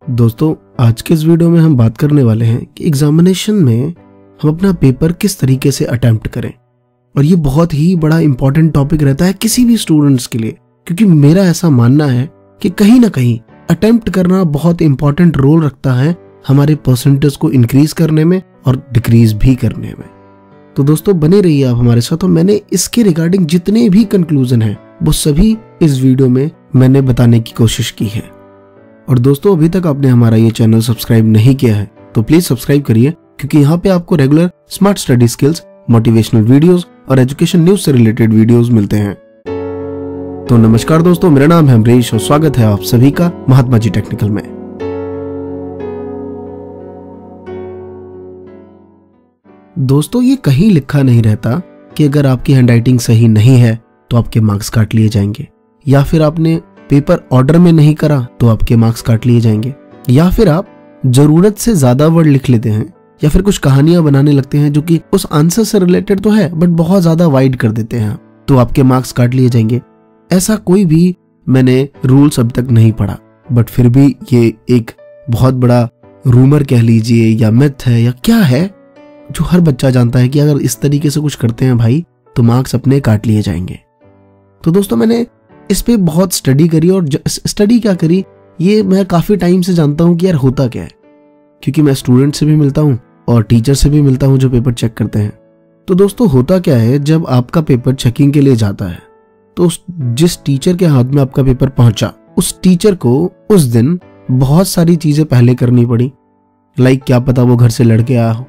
दोस्तों, आज के इस वीडियो में हम बात करने वाले हैं कि एग्जामिनेशन में हम अपना पेपर किस तरीके से अटेम्प्ट करें। और ये बहुत ही बड़ा इंपॉर्टेंट टॉपिक रहता है किसी भी स्टूडेंट्स के लिए, क्योंकि मेरा ऐसा मानना है कि कहीं ना कहीं अटेम्प्ट करना बहुत इंपॉर्टेंट रोल रखता है हमारे परसेंटेज को इंक्रीज करने में और डिक्रीज भी करने में। तो दोस्तों, बने रहिए आप हमारे साथ। और मैंने इसके रिगार्डिंग जितने भी कंक्लूजन हैं वो सभी इस वीडियो में मैंने बताने की कोशिश की है। और दोस्तों, अभी तक आपने हमारा ये चैनल सब्सक्राइब नहीं किया है तो प्लीज सब्सक्राइब करिए, क्योंकि यहाँ पे आपको regular smart study skills, motivational videos और एजुकेशन न्यूज से रिलेटेड वीडियोस मिलते हैं। तो नमस्कार दोस्तों, मेरा नाम है अमरीश और स्वागत है आप सभी का महात्मा जी टेक्निकल में। दोस्तों, ये कहीं लिखा नहीं रहता कि अगर आपकी हैंडराइटिंग सही नहीं है तो आपके मार्क्स काट लिए जाएंगे, या फिर आपने पेपर ऑर्डर में नहीं करा तो आपके मार्क्स काट लिए जाएंगे, या फिर आप जरूरत से ज्यादा वर्ड लिख लेते हैं, या फिर कुछ कहानियां बनाने लगते हैं जो कि उस आंसर से रिलेटेड तो है बट बहुत ज्यादा वाइड कर देते हैं तो आपके मार्क्स काट लिए जाएंगे। ऐसा कोई भी मैंने रूल्स अब तक नहीं पढ़ा, बट फिर भी ये एक बहुत बड़ा रूमर कह लीजिए या मिथ है या क्या है जो हर बच्चा जानता है कि अगर इस तरीके से कुछ करते हैं भाई तो मार्क्स अपने काट लिए जाएंगे। तो दोस्तों, मैंने इस पे बहुत स्टडी करी, और स्टडी क्या करी ये मैं काफी टाइम से जानता हूँ कि यार होता क्या है, क्योंकि मैं स्टूडेंट से भी मिलता हूँ और टीचर से भी मिलता हूँ जो पेपर चेक करते हैं। तो दोस्तों, होता क्या है, जब आपका पेपर चेकिंग के लिए जाता है तो जिस टीचर के हाथ में आपका पेपर पहुंचा उस टीचर को उस दिन बहुत सारी चीजें पहले करनी पड़ी। लाइक क्या पता वो घर से लड़के आया हो,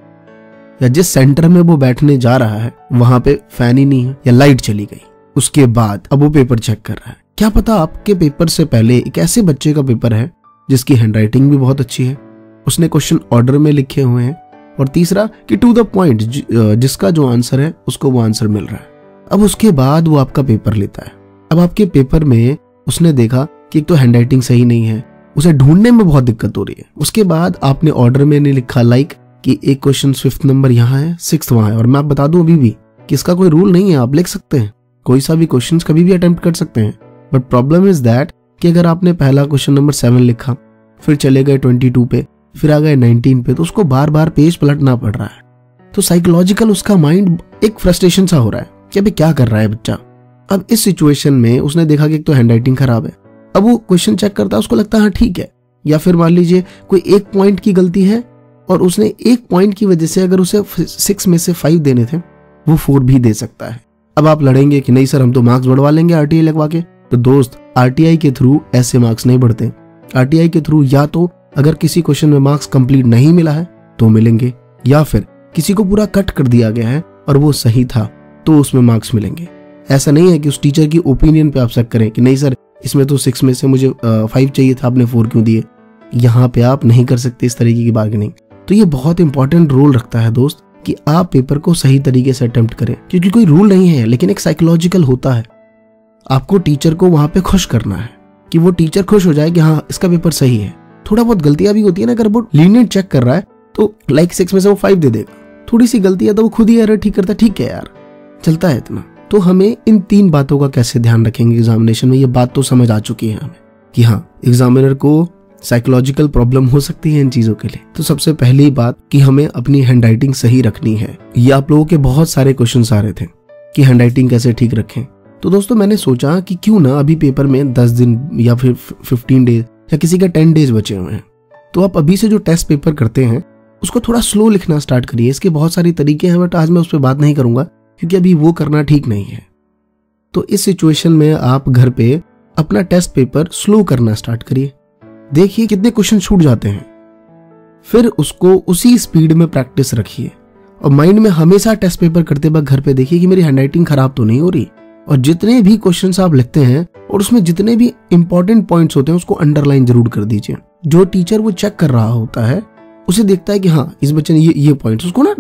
या जिस सेंटर में वो बैठने जा रहा है वहां पे फैन ही नहीं है या लाइट चली गई, उसके बाद अब वो पेपर चेक कर रहा है। क्या पता आपके पेपर से पहले एक ऐसे बच्चे का पेपर है जिसकी हैंडराइटिंग भी बहुत अच्छी है, उसने क्वेश्चन ऑर्डर में लिखे हुए हैं, और तीसरा कि टू द पॉइंट जिसका जो आंसर है उसको वो आंसर मिल रहा है। अब उसके बाद वो आपका पेपर लेता है। अब आपके पेपर में उसने देखा कि एक तो हैंडराइटिंग सही नहीं है, उसे ढूंढने में बहुत दिक्कत हो रही है। उसके बाद आपने ऑर्डर में नहीं लिखा, लाइक कि एक क्वेश्चन 5th नंबर यहाँ है, 6th वहां है। और मैं आप बता दूं अभी भी कि इसका कोई रूल नहीं है, आप लिख सकते हैं, कोई सा भी क्वेश्चन कभी भी अटेम्प्ट कर सकते हैं। बट प्रॉब्लम इज दैट कि अगर आपने पहला क्वेश्चन नंबर 7 लिखा, फिर चले गए 22 पे, फिर आ गए 19 पे, तो उसको बार बार पेज पलटना पड़ रहा है। तो साइकोलॉजिकल उसका माइंड एक फ्रस्ट्रेशन सा हो रहा है कि अभी क्या कर रहा है बच्चा। अब इस सिचुएशन में उसने देखा कि एक तो हैंडराइटिंग खराब है, अब वो क्वेश्चन चेक करता है, उसको लगता है हाँ ठीक है। या फिर मान लीजिए कोई एक पॉइंट की गलती है और उसने एक पॉइंट की वजह से अगर उसे 6 में से 5 देने थे वो 4 भी दे सकता है। अब आप लड़ेंगे कि नहीं सर हम तो मार्क्स बढ़वा लेंगे आरटीआई लगवा के। तो दोस्त, आरटीआई के थ्रू ऐसे मार्क्स नहीं बढ़ते। आरटीआई के थ्रू या तो अगर किसी क्वेश्चन में मार्क्स कंप्लीट नहीं मिला है तो मिलेंगे, या फिर किसी को पूरा कट कर दिया गया है और वो सही था तो उसमें मार्क्स मिलेंगे। ऐसा नहीं है कि उस टीचर की ओपिनियन पे आप शक करें कि नहीं सर इसमें तो 6 में से मुझे 5 चाहिए था, आपने 4 क्यों दिए। यहाँ पे आप नहीं कर सकते इस तरीके की बार्गेनिंग। तो ये बहुत इंपॉर्टेंट रोल रखता है दोस्त कि आप पेपर को सही तरीके से अटेम्प्ट करें, क्योंकि कोई रूल नहीं है लेकिन एक साइकोलॉजिकल होता है। आपको टीचर को वहां पे खुश करना है कि वो टीचर खुश हो जाए कि हाँ इसका पेपर सही है। थोड़ा बहुत गलतियां भी होती है ना, अगर वो लीनियंट चेक कर रहा है तो लाइक 6 में से वो 5 दे देगा, थोड़ी सी गलती है तो वो खुद ही एरर ठीक करता है, ठीक है यार चलता है इतना। तो हमें इन 3 बातों का कैसे ध्यान रखेंगे एग्जामिनेशन में, ये बात तो समझ आ चुकी है हमें कि हाँ एग्जामिनर को साइकोलॉजिकल प्रॉब्लम हो सकती है इन चीजों के लिए। तो सबसे पहली बात कि हमें अपनी हैंडराइटिंग सही रखनी है। ये आप लोगों के बहुत सारे क्वेश्चंस आ रहे थे कि हैंडराइटिंग कैसे ठीक रखें। तो दोस्तों, मैंने सोचा कि क्यों ना अभी पेपर में 10 दिन या फिर 15 डेज या किसी का 10 डेज बचे हुए हैं, तो आप अभी से जो टेस्ट पेपर करते हैं उसको थोड़ा स्लो लिखना स्टार्ट करिए। इसके बहुत सारे तरीके हैं बट आज मैं उस पर बात नहीं करूंगा क्योंकि अभी वो करना ठीक नहीं है। तो इस सिचुएशन में आप घर पे अपना टेस्ट पेपर स्लो करना स्टार्ट करिए, देखिए कितने क्वेश्चन छूट जाते हैं, फिर उसको उसी स्पीड में प्रैक्टिस रखिए। और माइंड में हमेशा टेस्ट पेपर करते वक्त घर पे देखिए कि मेरी हैंडराइटिंग खराब तो नहीं हो रही, और जितने भी क्वेश्चंस आप लिखते हैं और उसमें जितने भी इंपॉर्टेंट पॉइंट्स होते हैं उसको अंडरलाइन जरूर कर दीजिए। जो टीचर वो चेक कर रहा होता है उसे देखता है कि हाँ इस बच्चे ने ये पॉइंट्स, उसको ना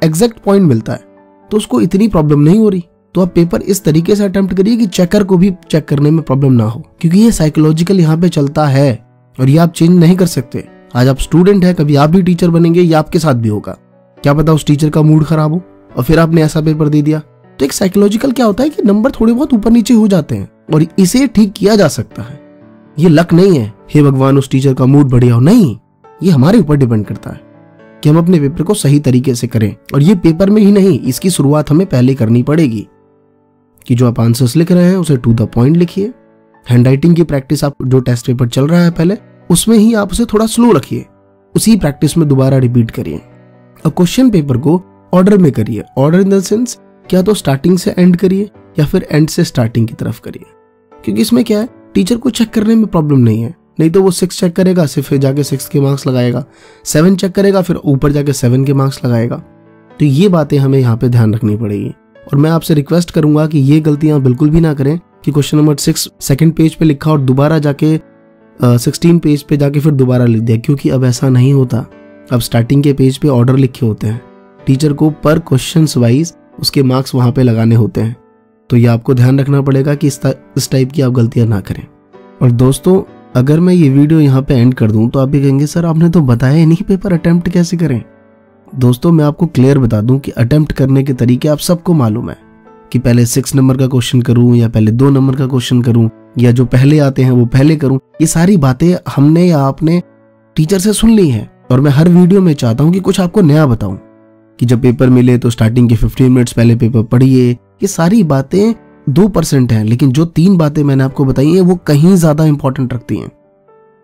एग्जैक्ट पॉइंट मिलता है तो उसको इतनी प्रॉब्लम नहीं हो रही। तो आप पेपर इस तरीके से अटेम्प्ट करिए कि चेकर को भी चेक करने में प्रॉब्लम ना हो, क्योंकि ये साइकोलॉजिकल यहाँ पे चलता है और ये आप चेंज नहीं कर सकते। आज आप स्टूडेंट है, कभी आप भी टीचर बनेंगे, ये आपके साथ भी होगा। क्या पता उस टीचर का मूड खराब हो और फिर आपने ऐसा पेपर दे दिया। तो एक साइकोलॉजिकल क्या होता है कि नंबर थोड़े बहुत ऊपर नीचे हो जाते हैं और इसे ठीक किया जा सकता है। ये लक नहीं है, हे भगवान उस टीचर का मूड बढ़िया हो, नहीं, ये हमारे ऊपर डिपेंड करता है कि हम अपने पेपर को सही तरीके से करें। और ये पेपर में ही नहीं, इसकी शुरुआत हमें पहले करनी पड़ेगी कि जो आप आंसर्स लिख रहे हैं उसे टू द पॉइंट लिखिए। हैंडराइटिंग की प्रैक्टिस, आप जो टेस्ट पेपर चल रहा है पहले, उसमें ही आप उसे थोड़ा स्लो रखिए, उसी प्रैक्टिस में दोबारा रिपीट करिए। और क्वेश्चन पेपर को ऑर्डर में करिए। ऑर्डर इन द सेंस, क्या तो स्टार्टिंग से एंड करिए या फिर एंड से स्टार्टिंग की तरफ करिए, क्योंकि इसमें क्या है, टीचर को चेक करने में प्रॉब्लम नहीं है। नहीं तो वो 6 चेक करेगा, फिर जाके 6 के मार्क्स लगाएगा, 7 चेक करेगा, फिर ऊपर जाके 7 के मार्क्स लगाएगा। तो ये बातें हमें यहाँ पे ध्यान रखनी पड़ेगी। और मैं आपसे रिक्वेस्ट करूंगा कि ये गलतियां बिल्कुल भी ना करें कि क्वेश्चन नंबर 6 सेकंड पेज पे लिखा और दोबारा जाके 16 पेज पे जाके फिर दोबारा लिख दिया, क्योंकि अब ऐसा नहीं होता। अब स्टार्टिंग के पेज पे ऑर्डर लिखे होते हैं, टीचर को पर क्वेश्चन वाइज उसके मार्क्स वहां पे लगाने होते हैं। तो ये आपको ध्यान रखना पड़ेगा कि इस टाइप की आप गलतियां ना करें। और दोस्तों, अगर मैं ये वीडियो यहाँ पे एंड कर दूं तो आप भी कहेंगे सर आपने तो बताया ही नहीं पेपर अटेम्प्ट कैसे करें। दोस्तों, मैं आपको क्लियर बता दूं कि अटेम्प्ट करने के तरीके आप सबको मालूम है कि पहले 6 नंबर का क्वेश्चन करूं या पहले 2 नंबर का क्वेश्चन करूं या जो पहले आते हैं वो पहले करूं। ये सारी बातें हमने या आपने टीचर से सुन ली है। और मैं हर वीडियो में चाहता हूं कि कुछ आपको नया बताऊं कि जब पेपर मिले तो स्टार्टिंग के 15 मिनट्स पहले पेपर पढ़िए। ये सारी बातें 2% हैं, लेकिन जो 3 बातें मैंने आपको बताई हैं वो कहीं ज्यादा इंपॉर्टेंट रखती हैं।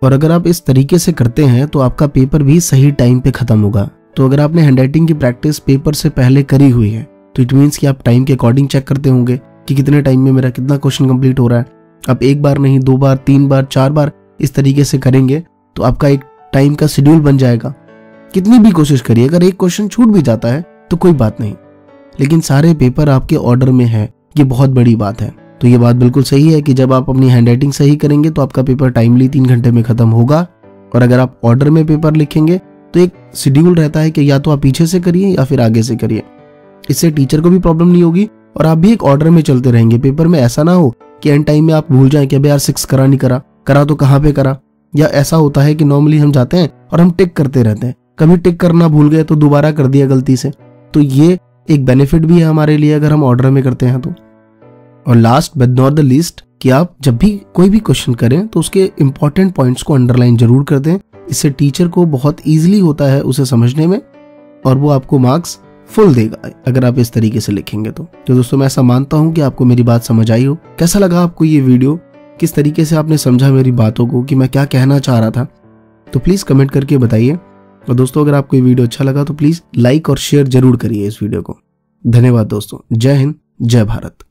और अगर आप इस तरीके से करते हैं तो आपका पेपर भी सही टाइम पे खत्म होगा। तो अगर आपने हैंडराइटिंग की प्रैक्टिस पेपर से पहले करी हुई है तो इट मीन्स कि आप टाइम के अकॉर्डिंग चेक करते होंगे कि कितने टाइम में मेरा कितना क्वेश्चन कंप्लीट हो रहा है। आप 1 बार नहीं, 2 बार, 3 बार, 4 बार इस तरीके से करेंगे तो आपका एक टाइम का शेड्यूल बन जाएगा। कितनी भी कोशिश करिए, अगर एक क्वेश्चन छूट भी जाता है तो कोई बात नहीं, लेकिन सारे पेपर आपके ऑर्डर में है, ये बहुत बड़ी बात है। तो ये बात बिल्कुल सही है कि जब आप अपनी हैंडराइटिंग सही करेंगे तो आपका पेपर टाइमली 3 घंटे में खत्म होगा। और अगर आप ऑर्डर में पेपर लिखेंगे तो एक शेड्यूल रहता है कि या तो आप पीछे से करिए या फिर आगे से करिए। इससे टीचर को भी प्रॉब्लम नहीं होगी और आप भी एक ऑर्डर में चलते रहेंगे। पेपर में ऐसा ना हो कि एंड टाइम में आप भूल जाएं कि अबे यार 6 करा नहीं करा तो कहाँ पे करा। या ऐसा होता है कि नॉर्मली हम जाते हैं और हम टिक करते रहते हैं, कभी टिक करना भूल गए तो दोबारा कर दिया गलती से। तो ये एक बेनिफिट भी है हमारे लिए अगर हम ऑर्डर में करते हैं तो। और last but not the least, कि आप जब भी कोई भी क्वेश्चन करें तो उसके इंपॉर्टेंट पॉइंट्स को अंडरलाइन जरूर कर दें। इससे टीचर को बहुत इजीली होता है उसे समझने में और वो आपको मार्क्स फुल देगा अगर आप इस तरीके से लिखेंगे तो दोस्तों, मैं ऐसा मानता हूं कि आपको मेरी बात समझ आई हो। कैसा लगा आपको ये वीडियो, किस तरीके से आपने समझा मेरी बातों को कि मैं क्या कहना चाह रहा था, तो प्लीज कमेंट करके बताइए। और दोस्तों, अगर आपको ये वीडियो अच्छा लगा तो प्लीज लाइक और शेयर जरूर करिए इस वीडियो को। धन्यवाद दोस्तों। जय हिंद, जय भारत।